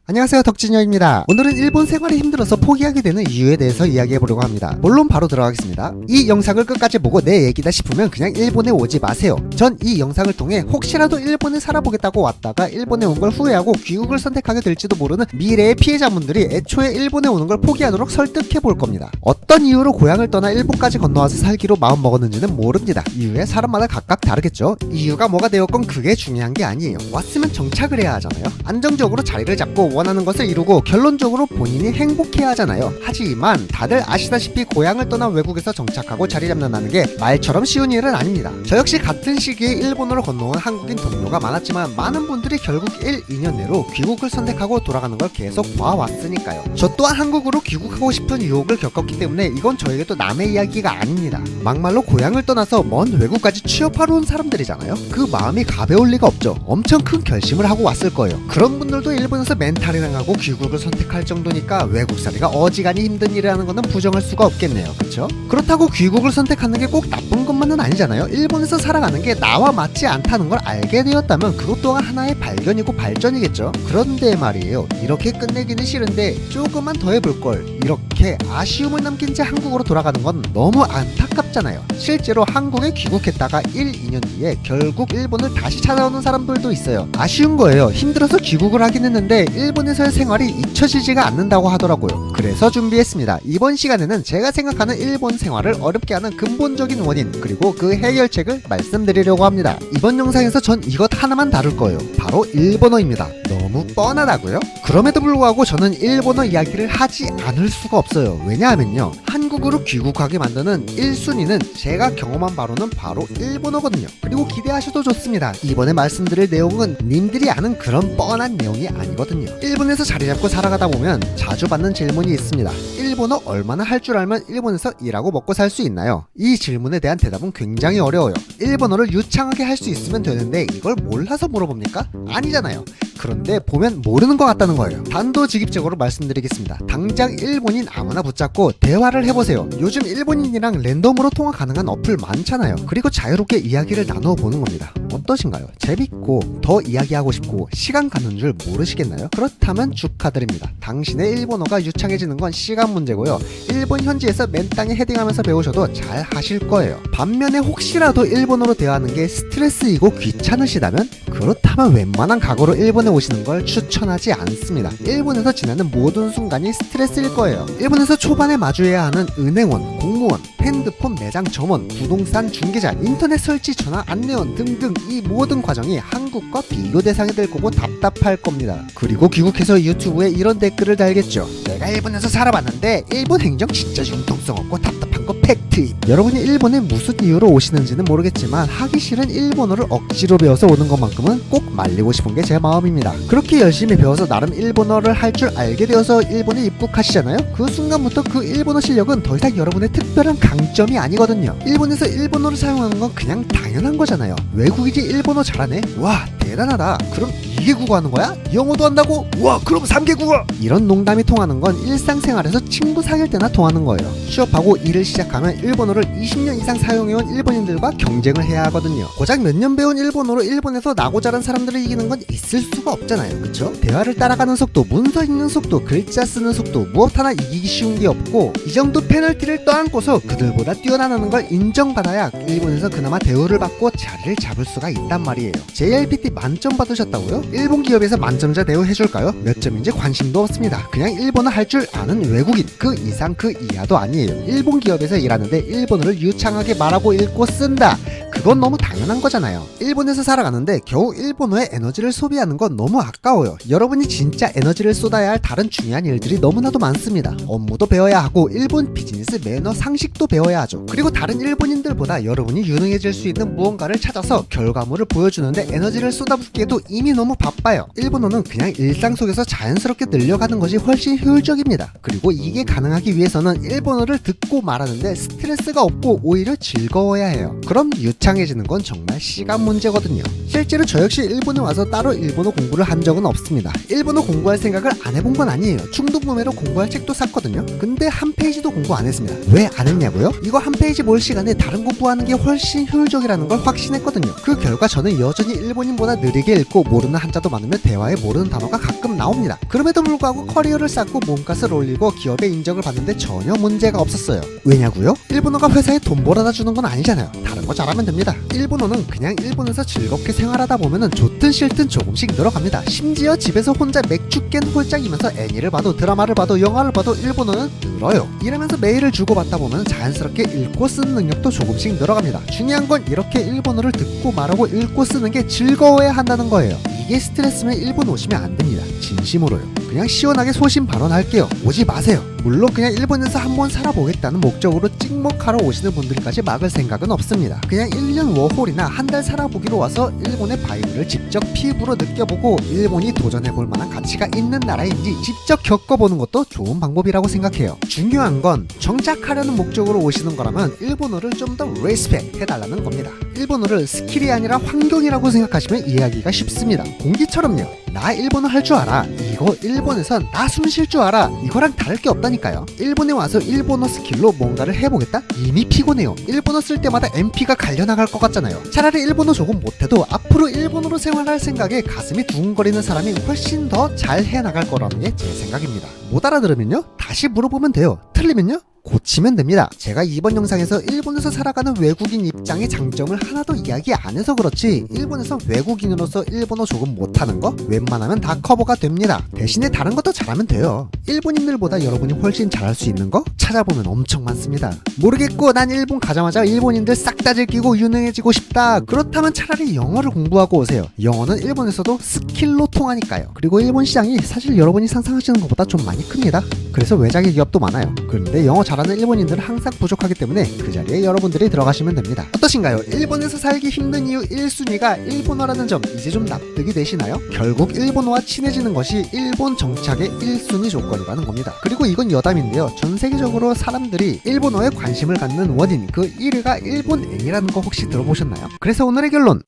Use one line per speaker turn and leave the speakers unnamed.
안녕하세요, 덕진여입니다. 오늘은 일본 생활이 힘들어서 포기하게 되는 이유에 대해서 이야기해보려고 합니다. 본론 바로 들어가겠습니다. 이 영상을 끝까지 보고 내 얘기다 싶으면 그냥 일본에 오지 마세요. 전 이 영상을 통해 혹시라도 일본에 살아보겠다고 왔다가 일본에 온 걸 후회하고 귀국을 선택하게 될지도 모르는 미래의 피해자분들이 애초에 일본에 오는 걸 포기하도록 설득해볼 겁니다. 어떤 이유로 고향을 떠나 일본까지 건너와서 살기로 마음먹었는지는 모릅니다. 이유에 사람마다 각각 다르겠죠. 이유가 뭐가 되었건 그게 중요한 게 아니에요. 왔으면 정착을 해야 하잖아요. 안정적으로 자리를 잡고 원하는 것을 이루고 결론적으로 본인이 행복해야 하잖아요. 하지만 다들 아시다시피 고향을 떠난 외국에서 정착하고 자리 잡는다는 게 말처럼 쉬운 일은 아닙니다. 저 역시 같은 시기에 일본으로 건너온 한국인 동료가 많았지만 많은 분들이 결국 1, 2년 내로 귀국을 선택하고 돌아가는 걸 계속 봐왔으니까요. 저 또한 한국으로 귀국하고 싶은 유혹을 겪었기 때문에 이건 저에게도 남의 이야기가 아닙니다. 막말로 고향을 떠나서 먼 외국까지 취업하러 온 사람들이잖아요. 그 마음이 가벼울 리가 없죠. 엄청 큰 결심을 하고 왔을 거예요. 그런 분들도 일본에서 멘탈이랑 하고 귀국을 선택할 정도니까 외국살이가 어지간히 힘든 일이라는 거는 부정할 수가 없겠네요. 그쵸? 그렇다고 귀국을 선택하는 게 꼭 나쁜 것만은 아니잖아요. 일본에서 살아가는 게 나와 맞지 않다는 걸 알게 되었다면 그것 또한 하나의 발견이고 발전이겠죠. 그런데 말이에요, 이렇게 끝내기는 싫은데 조금만 더 해볼걸, 이렇게 아쉬움을 남긴 채 한국으로 돌아가는 건 너무 안타깝잖아요. 실제로 한국에 귀국했다가 1, 2년 뒤에 결국 일본을 다시 찾아오는 사람들도 있어요. 아쉬운 거예요. 힘들어서 귀국을 하긴 했는데 일본에서의 생활이 잊혀지지가 않는다고 하더라고요. 그래서 준비했습니다. 이번 시간에는 제가 생각하는 일본 생활을 어렵게 하는 근본적인 원인, 그리고 그 해결책을 말씀드리려고 합니다. 이번 영상에서 전 이것 하나만 다룰 거예요. 바로 일본어입니다. 너무 뻔하다고요? 그럼에도 불구하고 저는 일본어 이야기를 하지 않을 수가 없어요. 왜냐하면요, 한국으로 귀국하게 만드는 1순위는 제가 경험한 바로는 바로 일본어거든요. 그리고 기대하셔도 좋습니다. 이번에 말씀드릴 내용은 님들이 아는 그런 뻔한 내용이 아니거든요. 일본에서 자리 잡고 살아가다 보면 자주 받는 질문이 있습니다. 일본어 얼마나 할 줄 알면 일본에서 일하고 먹고 살 수 있나요? 이 질문에 대한 대답은 굉장히 어려워요. 일본어를 유창하게 할 수 있으면 되는데 이걸 몰라서 물어봅니까? 아니잖아요. 그런데 보면 모르는 것 같다는 거예요. 단도직입적으로 말씀드리겠습니다. 당장 일본인 아무나 붙잡고 대화를 해보세요. 요즘 일본인이랑 랜덤으로 통화 가능한 어플 많잖아요. 그리고 자유롭게 이야기를 나누어 보는 겁니다. 어떠신가요? 재밌고 더 이야기하고 싶고 시간 가는 줄 모르시겠나요? 그렇다면 축하드립니다. 당신의 일본어가 유창해지는 건 시간 문제고요. 일본 현지에서 맨땅에 헤딩하면서 배우셔도 잘 하실 거예요. 반면에 혹시라도 일본어로 대화하는 게 스트레스이고 귀찮으시다면, 그렇다면 웬만한 각오로 일본에 오시는 걸 추천하지 않습니다. 일본에서 지나는 모든 순간이 스트레스일 거예요. 일본에서 초반에 마주해야 하는 은행원, 공무원, 핸드폰 매장 점원, 부동산 중개자, 인터넷 설치 전화 안내원 등등 이 모든 과정이 한국과 비교 대상이 될 거고 답답할 겁니다. 그리고 귀국해서 유튜브에 이런 댓글을 달겠죠. 내가 일본에서 살아봤는데 일본 행정 진짜 융통성 없고 답답한 거 팩트임. 여러분이 일본에 무슨 이유로 오시는지는 모르겠지만 하기 싫은 일본어를 억지로 배워서 오는 것만큼은 꼭 말리고 싶은 게 제 마음입니다. 그렇게 열심히 배워서 나름 일본어를 할 줄 알게 되어서 일본에 입국하시잖아요. 그 순간부터 그 일본어 실력은 더 이상 여러분의 특별한 강점이 아니거든요. 일본에서 일본어를 사용하는 건 그냥 당연한 거잖아요. 외국인이 일본어 잘하네? 와, 대단하다. 그럼 2개 국어 하는 거야? 영어도 한다고? 와, 그럼 3개 국어! 이런 농담이 통하는 건 일상생활에서 친구 사귈 때나 통하는 거예요. 취업하고 일을 시작하면 일본어를 20년 이상 사용해온 일본인들과 경쟁을 해야 하거든요. 고작 몇 년 배운 일본어로 일본에서 나고 자란 사람들을 이기는 건 있을 수가 없잖아요. 그쵸? 대화를 따라가는 속도, 문서 읽는 속도, 글자 쓰는 속도, 무엇 하나 이기기 쉬운 게 없고, 이 정도 페널티를 떠안고서 그들보다 뛰어나는 걸 인정받아야 일본에서 그나마 대우를 받고 자리를 잡을 수가 있단 말이에요. JLPT 만점 받으셨다고요? 일본 기업에서 만점자 대우 해줄까요? 몇 점인지 관심도 없습니다. 그냥 일본어 할 줄 아는 외국인, 그 이상 그 이하도 아니에요. 일본 기업에서 일하는데 일본어를 유창하게 말하고 읽고 쓴다. 그건 너무 당연한 거잖아요. 일본에서 살아가는데 겨우 일본어에 에너지를 소비하는 건 너무 아까워요. 여러분이 진짜 에너지를 쏟아야 할 다른 중요한 일들이 너무나도 많습니다. 업무도 배워야 하고 일본 비즈니스 매너 상식도 배워야 하죠. 그리고 다른 일본인들보다 여러분이 유능해질 수 있는 무언가를 찾아서 결과물을 보여주는데 에너지를 쏟아붓기에도 이미 너무 바빠요. 일본어는 그냥 일상 속에서 자연스럽게 늘려가는 것이 훨씬 효율적입니다. 그리고 이게 가능하기 위해서는 일본어를 듣고 말하는데 스트레스가 없고 오히려 즐거워야 해요. 그럼 유창해지는 건 정말 시간 문제거든요. 실제로 저 역시 일본에 와서 따로 일본어 공부를 한 적은 없습니다. 일본어 공부할 생각을 안 해본 건 아니에요. 충동구매로 공부할 책도 샀거든요. 근데 한 페이지도 공부 안 했습니다. 왜 안 했냐고요? 이거 한 페이지 볼 시간에 다른 공부하는 게 훨씬 효율적이라는 걸 확신했거든요. 그 결과 저는 여전히 일본인보다 느리게 읽고 모르는 한자도 많으며 대화에 모르는 단어가 가끔 나옵니다. 그럼에도 불구하고 커리어를 쌓고 몸값을 올리고 기업의 인정을 받는데 전혀 문제가 없었어요. 왜냐고요? 일본어가 회사에 돈 벌어다 주는 건 아니잖아요. 다른 거 잘하면 됩니다. 일본어는 그냥 일본에서 즐겁게 생활하다 보면은 좋든 싫든 조금씩 늘어갑니다. 심지어 집에서 혼자 맥주 깬 홀짝이면서 애니를 봐도 드라마를 봐도 영화를 봐도 일본어는 늘어요. 이러면서 메일을 주고받다 보면 자연스럽게 읽고 쓰는 능력도 조금씩 늘어갑니다. 중요한 건 이렇게 일본어를 듣고 말하고 읽고 쓰는 게 즐거워야 한다는 거예요. 이게 스트레스면 일본 오시면 안 됩니다. 진심으로요. 그냥 시원하게 소신 발언할게요. 오지 마세요. 물론 그냥 일본에서 한번 살아보겠다는 목적으로 찍먹하러 오시는 분들까지 막을 생각은 없습니다. 그냥 1년 워홀이나 한 달 살아보기로 와서 일본의 바이브를 직접 피부로 느껴보고 일본이 도전해볼 만한 가치가 있는 나라인지 직접 겪어보는 것도 좋은 방법이라고 생각해요. 중요한 건 정착하려는 목적으로 오시는 거라면 일본어를 좀 더 리스펙 해달라는 겁니다. 일본어를 스킬이 아니라 환경이라고 생각하시면 이해하기가 쉽습니다. 공기처럼요. 나 일본어 할 줄 알아. 이거 일본에선 나 숨 쉴 줄 알아. 이거랑 다를 게 없다니까요. 일본에 와서 일본어 스킬로 뭔가를 해보겠다? 이미 피곤해요. 일본어 쓸 때마다 MP가 갈려나갈 것 같잖아요. 차라리 일본어 조금 못해도 앞으로 일본어로 생활할 생각에 가슴이 두근거리는 사람이 훨씬 더 잘 해나갈 거라는 게 제 생각입니다. 못 알아들으면요? 다시 물어보면 돼요. 틀리면요? 고치면 됩니다. 제가 이번 영상에서 일본에서 살아가는 외국인 입장의 장점을 하나도 이야기 안 해서 그렇지 일본에서 외국인으로서 일본어 조금 못하는 거 웬만하면 다 커버가 됩니다. 대신에 다른 것도 잘하면 돼요. 일본인들보다 여러분이 훨씬 잘할 수 있는 거 찾아보면 엄청 많습니다. 모르겠고 난 일본 가자마자 일본인들 싹 다 즐기고 유능해지고 싶다. 그렇다면 차라리 영어를 공부하고 오세요. 영어는 일본에서도 스킬로 통하니까요. 그리고 일본 시장이 사실 여러분이 상상하시는 것보다 좀 많이 큽니다. 그래서 외자기 기업도 많아요. 그런데 영어 잘하는 일본인들은 항상 부족하기 때문에 그 자리에 여러분들이 들어가시면 됩니다. 어떠신가요? 일본에서 살기 힘든 이유 1순위가 일본어라는 점 이제 좀 납득이 되시나요? 결국 일본어와 친해지는 것이 일본 정착의 1순위 조건이라는 겁니다. 그리고 이건 여담인데요. 전 세계적으로 사람들이 일본어에 관심을 갖는 원인 그 1위가 일본 애니라는 거 혹시 들어보셨나요? 그래서 오늘의 결론!